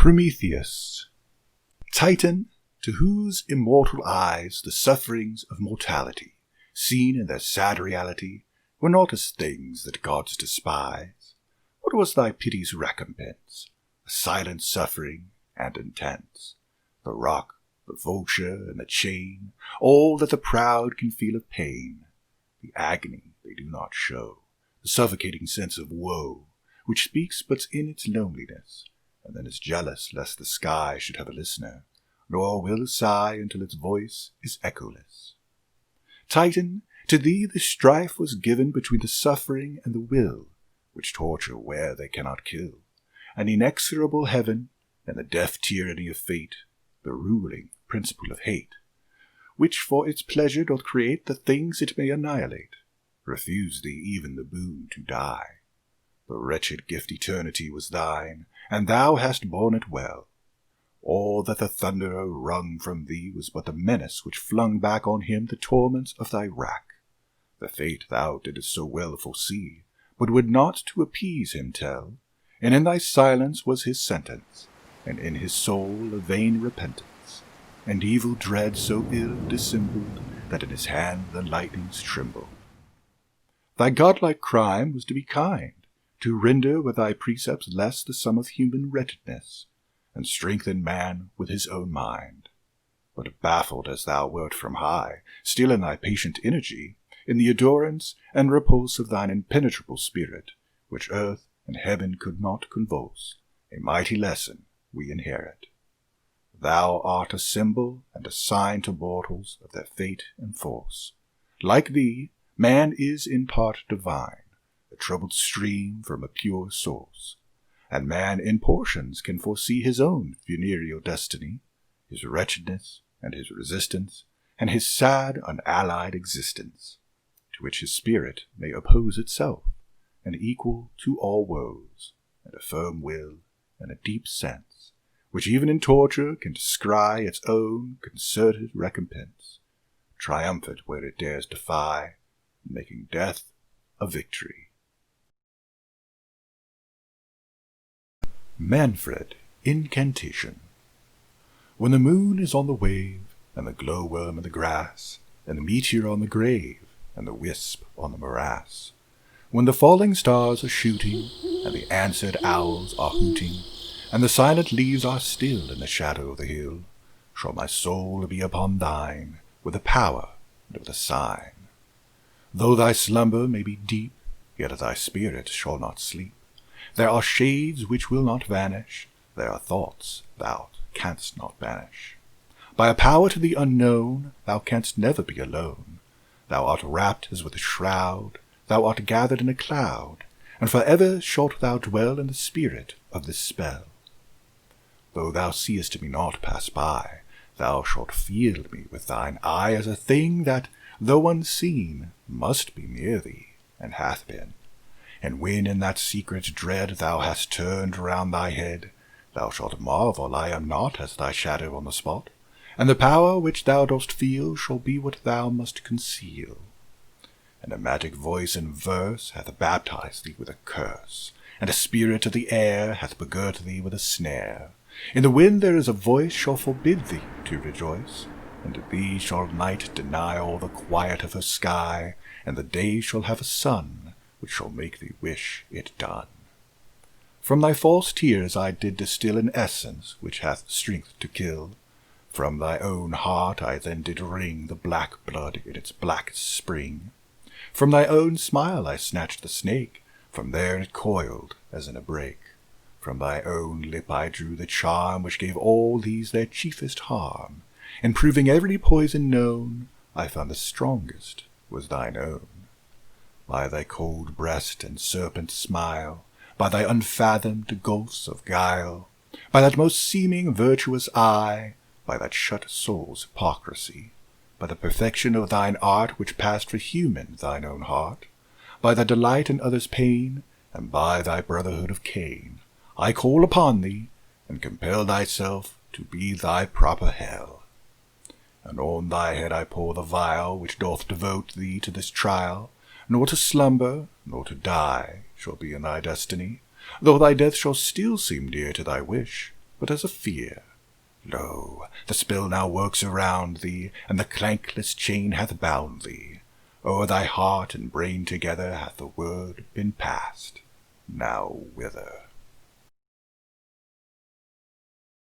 Prometheus. Titan, to whose immortal eyes the sufferings of mortality, seen in their sad reality, were not as things that gods despise. What was thy pity's recompense? A silent suffering and intense. The rock, the vulture, and the chain, all that the proud can feel of pain. The agony they do not show, the suffocating sense of woe, which speaks but in its loneliness, and then is jealous lest the sky should have a listener, nor will sigh until its voice is echoless. Titan, to thee the strife was given between the suffering and the will, which torture where they cannot kill, an inexorable heaven, and the deaf tyranny of fate, the ruling principle of hate, which for its pleasure doth create the things it may annihilate, refuse thee even the boon to die. The wretched gift eternity was thine, and thou hast borne it well. All that the thunderer wrung from thee was but the menace which flung back on him the torments of thy rack. The fate thou didst so well foresee, but would not to appease him tell, and in thy silence was his sentence, and in his soul a vain repentance, and evil dread so ill dissembled that in his hand the lightnings trembled. Thy godlike crime was to be kind, to render with thy precepts less the sum of human wretchedness, and strengthen man with his own mind. But baffled as thou wert from high, still in thy patient energy, in the endurance and repulse of thine impenetrable spirit, which earth and heaven could not convulse, a mighty lesson we inherit. Thou art a symbol and a sign to mortals of their fate and force. Like thee, man is in part divine, a troubled stream from a pure source, and man in portions can foresee his own funereal destiny, his wretchedness and his resistance, and his sad unallied existence, to which his spirit may oppose itself, and equal to all woes, and a firm will and a deep sense, which even in torture can descry its own concerted recompense, triumphant where it dares defy, making death a victory. Manfred, Incantation. When the moon is on the wave, and the glowworm in the grass, and the meteor on the grave, and the wisp on the morass, when the falling stars are shooting, and the answered owls are hooting, and the silent leaves are still in the shadow of the hill, shall my soul be upon thine, with a power and with a sign. Though thy slumber may be deep, yet thy spirit shall not sleep. There are shades which will not vanish, there are thoughts thou canst not banish. By a power to the unknown, thou canst never be alone. Thou art wrapped as with a shroud, thou art gathered in a cloud, and for ever shalt thou dwell in the spirit of this spell. Though thou seest me not pass by, thou shalt feel me with thine eye as a thing that, though unseen, must be near thee, and hath been. And when in that secret dread thou hast turned round thy head, thou shalt marvel I am not as thy shadow on the spot, and the power which thou dost feel shall be what thou must conceal. And a magic voice in verse hath baptized thee with a curse, and a spirit of the air hath begirt thee with a snare. In the wind there is a voice shall forbid thee to rejoice, and to thee shall night deny all the quiet of her sky, and the day shall have a sun, which shall make thee wish it done. From thy false tears I did distil an essence which hath strength to kill. From thy own heart I then did wring the black blood in its blackest spring. From thy own smile I snatched the snake, from there it coiled as in a brake. From thy own lip I drew the charm which gave all these their chiefest harm, and proving every poison known, I found the strongest was thine own. By thy cold breast and serpent smile, by thy unfathomed gulfs of guile, by that most seeming virtuous eye, by that shut soul's hypocrisy, by the perfection of thine art which passed for human thine own heart, by thy delight in others' pain, and by thy brotherhood of Cain, I call upon thee, and compel thyself to be thy proper hell. And on thy head I pour the vial which doth devote thee to this trial, nor to slumber, nor to die, shall be in thy destiny, though thy death shall still seem dear to thy wish, but as a fear. Lo, the spell now works around thee, and the clankless chain hath bound thee. O'er thy heart and brain together hath the word been passed. Now whither?